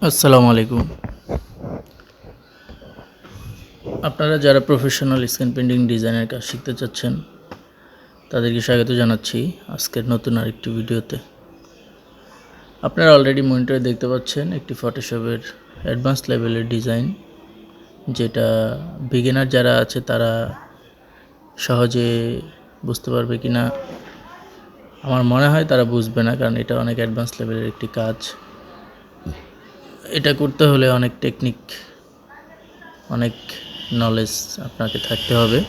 আসসালামু আলাইকুম। আপনারা যারা প্রফেশনাল স্ক্রিন প্রিন্টিং ডিজাইনের কাজ শিখতে চাচ্ছেন তাদেরকে স্বাগত জানাচ্ছি আজকের নতুন আরেকটি ভিডিওতে। আপনারা অলরেডি মনিটরে দেখতে পাচ্ছেন একটি ফটোশপের অ্যাডভান্স লেভেলের ডিজাইন, যেটা বিগিনার যারা আছে তারা সহজে বুঝতে পারবে কিনা আমার মনে হয় তারা বুঝবে না, কারণ এটা অনেক অ্যাডভান্স লেভেলের একটি কাজ। এটা করতে হলে অনেক টেকনিক, অনেক নলেজ আপনাকে থাকতে হবে।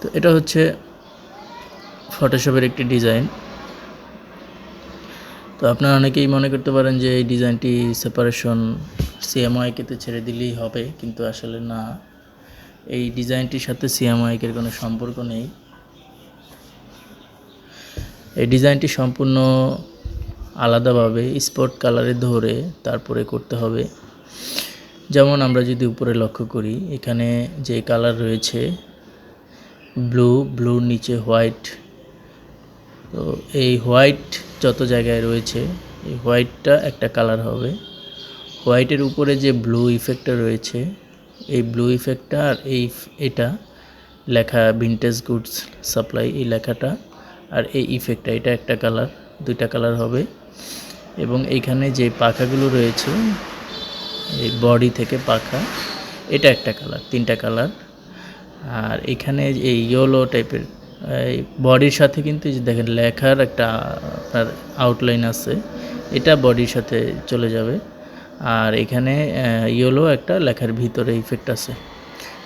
তো এটা হচ্ছে ফটোশপের একটি ডিজাইন। তো আপনারা অনেকেই মনে করতে পারেন যে এই ডিজাইনটি সেপারেশন সিএমওয়াইকেতে ছেড়ে দিলেই হবে, কিন্তু আসলে না, এই ডিজাইনটির সাথে সিএমওয়াইকের কোনো সম্পর্ক নেই। এই ডিজাইনটি সম্পূর্ণ আলাদাভাবে স্পট কালারে ধরে তারপরে করতে হবে। যেমন আমরা যদি উপরে লক্ষ্য করি, এখানে যে কালার রয়েছে ব্লুর নিচে হোয়াইট, তো এই হোয়াইট যত জায়গায় রয়েছে এই হোয়াইটটা একটা কালার হবে। হোয়াইটের উপরে যে ব্লু ইফেক্টটা রয়েছে, এই ব্লু ইফেক্টটা আর এটা লেখা ভিনটেজ গুডস সাপ্লাই, এই লেখাটা আর এই ইফেক্টটা, এটা একটা কালার, দুইটা কালার হবে। এবং এইখানে যে পাখাগুলো রয়েছে, এই বডি থেকে পাখা, এটা একটা কালার, তিনটা কালার। আর এখানে এই ইয়েলো টাইপের এই বডির সাথে কিন্তু যে দেখেন লেখার একটা আপনার আউটলাইন আছে, এটা বডির সাথে চলে যাবে। আর এখানে ইয়েলো একটা লেখার ভিতরে ইফেক্ট আছে।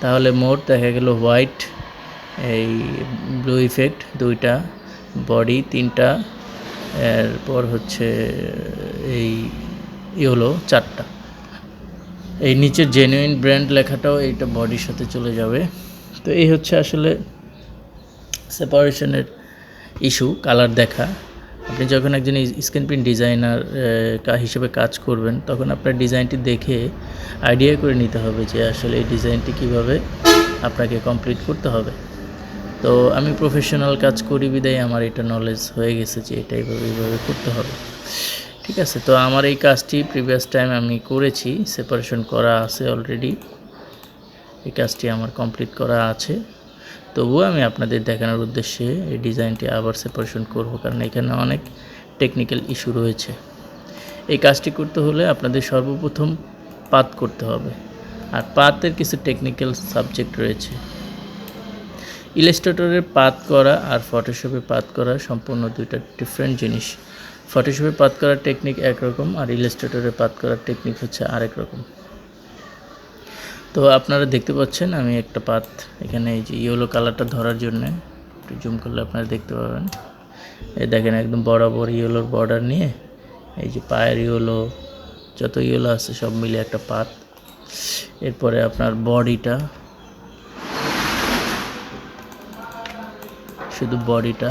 তাহলে মোট দেখা গেল হোয়াইট, এই ব্লু ইফেক্ট দুইটা, বডি তিনটা, এরপর হচ্ছে এই ইয়েলো চারটা। এই নিচের জেনুইন ব্র্যান্ড লেখাটাও এইটা বডির সাথে চলে যাবে। তো এই হচ্ছে আসলে সেপারেশনের ইস্যু, কালার দেখা। আপনি যখন একজন স্ক্রিন প্রিন্ট ডিজাইনার হিসেবে কাজ করবেন, তখন আপনার ডিজাইনটি দেখে আইডিয়া করে নিতে হবে যে আসলে এই ডিজাইনটি কীভাবে আপনাকে কমপ্লিট করতে হবে। তো আমি প্রফেশনাল কাজ করি বিদায় আমার এটা নলেজ হয়ে গেছে যে এটা এইভাবে করতে হবে। ঠিক আছে, তো আমার এই কাজটি প্রিভিয়াস টাইম আমি করেছি, সেপারেশন করা আছে অলরেডি, এই কাজটি আমার কমপ্লিট করা আছে। তবুও আমি আপনাদের দেখানোর উদ্দেশ্যে এই ডিজাইনটি আবার সেপারেশন করব, কারণ এখানে অনেক টেকনিক্যাল ইস্যু রয়েছে। এই কাজটি করতে হলে আপনাদের সর্বপ্রথম পাত করতে হবে, আর পাতের কিছু টেকনিক্যাল সাবজেক্ট রয়েছে। ইলাস্ট্রেটরের পাত করা আর ফটোশপে পাত করা সম্পূর্ণ দুইটা ডিফারেন্ট জিনিস। ফটোশপে পাত করার টেকনিক একরকম, আর ইলাস্ট্রেটরে পাত করার টেকনিক হচ্ছে আরেক রকম। তো আপনারা দেখতে পাচ্ছেন আমি একটা পাত এখানে, এই যে ইয়েলো কালারটা ধরার জন্য একটু জুম করলে আপনারা দেখতে পাবেন। এই দেখেন একদম বরাবর ইয়েলোর বর্ডার নিয়ে এই যে পায়ের ইয়েলো, যত ইয়েলো আছে সব মিলে একটা পাত। এরপরে আপনার বডিটা, শুধু বডিটা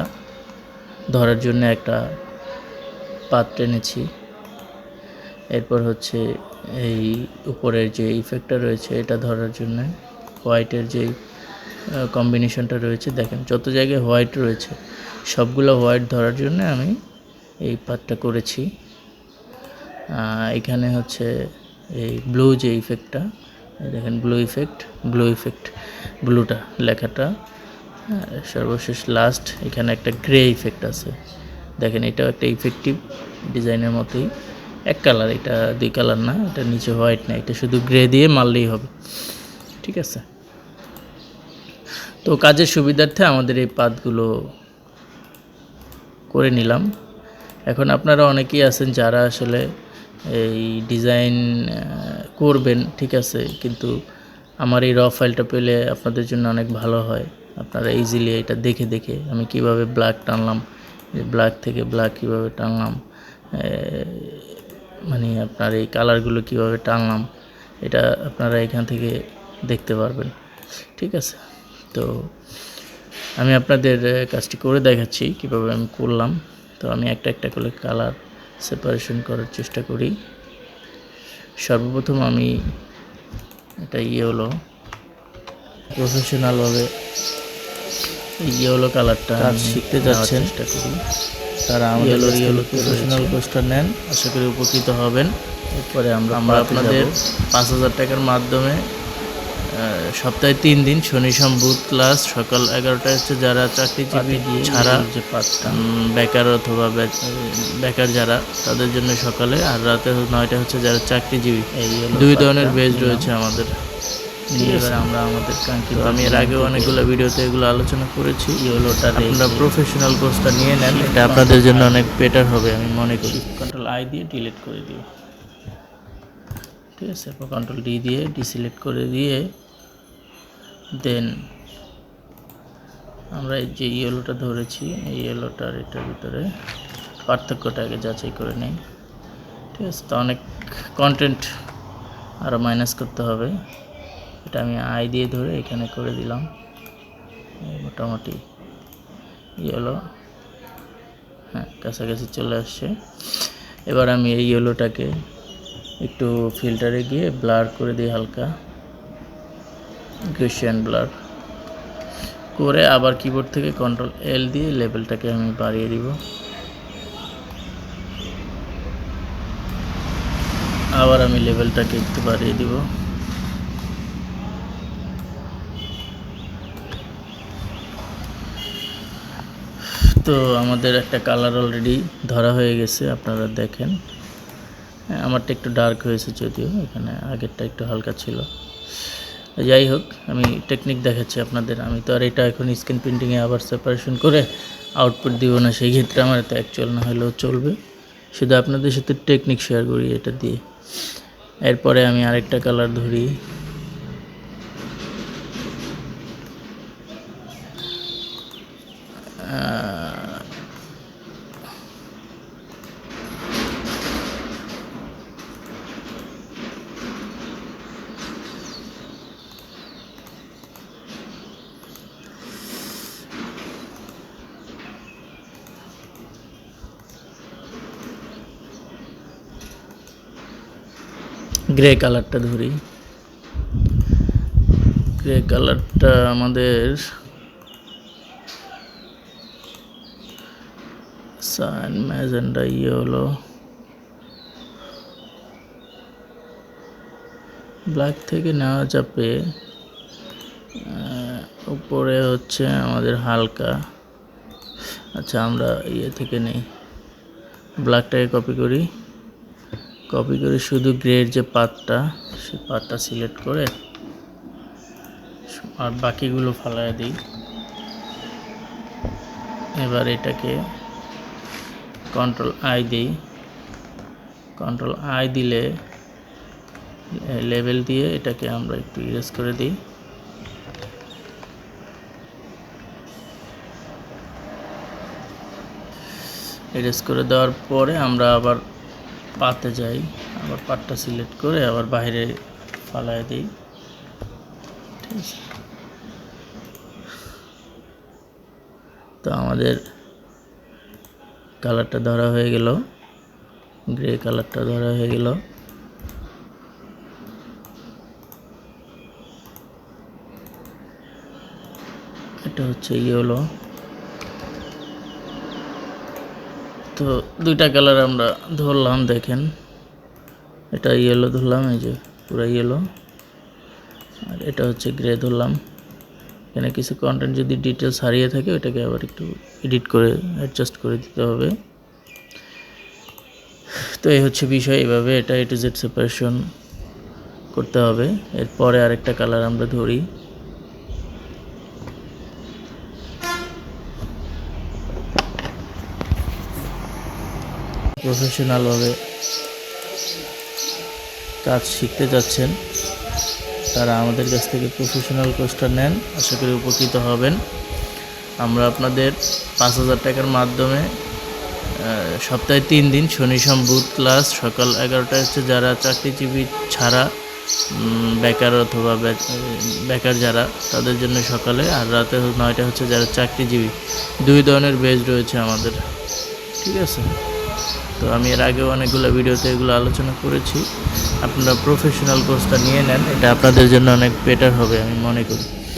ধরার জন্য একটা পাত টেনেছি। এরপর হচ্ছে এই উপরের যে ইফেক্টটা রয়েছে এটা ধরার জন্য হোয়াইটের যে কম্বিনেশনটা রয়েছে, দেখেন যত জায়গায় হোয়াইট রয়েছে সবগুলো হোয়াইট ধরার জন্য আমি এই পাতটা করেছি। এখানে হচ্ছে এই ব্লু যে ইফেক্টটা, দেখেন ব্লু ইফেক্ট ব্লুটা লেখাটা, সর্বশেষ লাস্ট এখানে একটা গ্রে ইফেক্ট আছে, দেখেন এটাও একটা ইফেক্টিভ ডিজাইনের মতোই, এক কালার, এটা দুই কালার না, এটা নিচে হোয়াইট না, এটা শুধু গ্রে দিয়ে মারলেই হবে। ঠিক আছে, তো কাজের সুবিধার্থে আমাদের এই পাতগুলো করে নিলাম। এখন আপনারা অনেকেই আছেন যারা আসলে এই ডিজাইন করবেন, ঠিক আছে, কিন্তু আমার এই র ফাইলটা পেলে আপনাদের জন্য অনেক ভালো হয়। আপনারা ইজিলি এটা দেখে আমি কিভাবে ব্ল্যাক টানলাম, ব্ল্যাক থেকে ব্ল্যাক কীভাবে টানলাম, মানে আপনার এই কালারগুলো কিভাবে টানলাম, এটা আপনারা এখান থেকে দেখতে পারবেন। ঠিক আছে, তো আমি আপনাদের কাজটি করে দেখাচ্ছি কিভাবে আমি করলাম। তো আমি একটা করে কালার সেপারেশন করার চেষ্টা করি। সর্বপ্রথম আমি এটা ইয়েলো, প্রফেশনালভাবে ইয়েলো কালারটা শিখতে যাচ্ছেন চেষ্টা করি। তারা আমাদের প্রফেশনাল কোর্সটা নেন, আশা করি উপকৃত হবেন। এরপরে আমরা আপনাদের 5,000 টাকার মাধ্যমে সপ্তাহে 3 দিন শনি সোম বুধ ক্লাস সকাল 11টায় হচ্ছে যারা চাকরিজীবী ছাড়া যে বেকার অথবা বেকার যারা তাদের জন্য সকালে, আর রাতে 9টা হচ্ছে যারা চাকরিজীবী। দুই ধরনের বেজ রয়েছে আমাদের। এবার আমরা আমাদের কাঙ্ক্ষিত, আমি এর আগে অনেকগুলো ভিডিওতে এগুলো আলোচনা করেছি। আপনারা প্রফেশনাল কোর্সটা নিয়ে নেন, এটা আপনাদের জন্য অনেক বেটার হবে আমি মনে করি। কন্ট্রোল আই দিয়ে ডিলিট করে দিও, ঠিক আছে। এরপর কন্ট্রোল ডি দিয়ে ডিসিলেক্ট করে দিয়ে দেন আমরা এই যে ইয়েলোটা ধরেছি, এই ইয়েলোটার এটার ভিতরে পার্থক্যটা আগে যাচাই করে নেই, ঠিক আছে। তো অনেক কন্টেন্ট আরও মাইনাস করতে হবে, এটা আমি আই দিয়ে ধরে এখানে করে দিলাম। মোটামুটি ইয়েলো, হ্যাঁ কাছাকাছি চলে আসছে। এবার আমি এই ইয়েলোটাকে একটু ফিল্টারে গিয়ে ব্লার করে দিই, হালকা গেশিয়ান ব্লার করে আবার কিবোর্ড থেকে কন্ট্রোল এল দিয়ে লেভেলটাকে আমি বাড়িয়ে দিব। আবার আমি লেভেলটাকে একটু বাড়িয়ে দিব। তো আমাদের একটা কালার অলরেডি ধরা হয়ে গেছে, আপনারা দেখেন। আমারটা একটু ডার্ক হয়েছে, যদিও এখানে আগেরটা একটু হালকা ছিল। যাই হোক, আমি টেকনিক দেখাচ্ছি আপনাদের। আমি তো আর এটা এখন স্ক্রিন প্রিন্টিংয়ে আবার সেপারেশন করে আউটপুট দিব না, সেই ক্ষেত্রে আমার এটা অ্যাকচুয়াল না হলেও চলবে। শুধু আপনাদের সাথে টেকনিক শেয়ার করি এটা দিয়ে। এরপরে আমি আরেকটা কালার ধরি, গ্রে কালারটা ধরি। গ্রে কালারটা আমাদের সান ম্যাজেন্ডা ইয়েলো, ব্ল্যাক থেকে নেওয়া যাবে। উপরে হচ্ছে আমাদের হালকা, আচ্ছা আমরা ইয়ে থেকে নেই, ব্ল্যাকটাকে কপি করি শুধু গ্রের যে পার্টটা, সেই পার্টটা সিলেক্ট করে আর বাকিগুলো ফালায় দিই। এবার এটাকে কন্ট্রোল আই দিই, কন্ট্রোল আই দিলে লেভেল দিয়ে এটাকে আমরা একটু ইরেজ করে দিই। ইরেজ করে দেওয়ার পরে আমরা আবার পাতে যাই, আবার পাটটা সিলেক্ট করে আবার বাইরে ফালায় দিই, ঠিক আছে। তো আমাদের কালারটা ধরা হয়ে গেল, গ্রে কালারটা ধরা হয়ে গেল। এটা হচ্ছে ইয়েলো। তো দুইটা কালার আমরা ধরলাম, দেখেন এটা ইয়েলো ধরলাম, এই যে পুরো ইয়েলো, আর এটা হচ্ছে গ্রে ধরলাম। এখানে কিছু কন্টেন্ট যদি ডিটেলস হারিয়ে থাকে ওটাকে আবার একটু এডিট করে অ্যাডজাস্ট করে দিতে হবে। তো এই হচ্ছে বিষয়, এভাবে এটা A to Z সেপারেশন করতে হবে। এরপরে আরেকটা কালার আমরা ধরি, প্রফেশনালভাবে কাজ শিখতে যাচ্ছেন তারা আমাদের কাছ থেকে প্রফেশনাল কোর্সটা নেন, আশা করি উপকৃত হবেন। আমরা আপনাদের 5,000 টাকার মাধ্যমে সপ্তাহে 3 দিন শনি সোম বুধ ক্লাস সকাল 11টায় হচ্ছে যারা চাকরিজীবী ছাড়া বেকার অথবা বেকার যারা তাদের জন্য সকালে, আর রাতে 9টা হচ্ছে যারা চাকরিজীবী। দুই ধরনের বেজ রয়েছে আমাদের, ঠিক আছে। তো আমি এর আগেও অনেকগুলো ভিডিওতে এগুলো আলোচনা করেছি। আপনারা প্রফেশনাল কোর্সটা নিয়ে নেন, এটা আপনাদের জন্য অনেক বেটার হবে আমি মনে করি।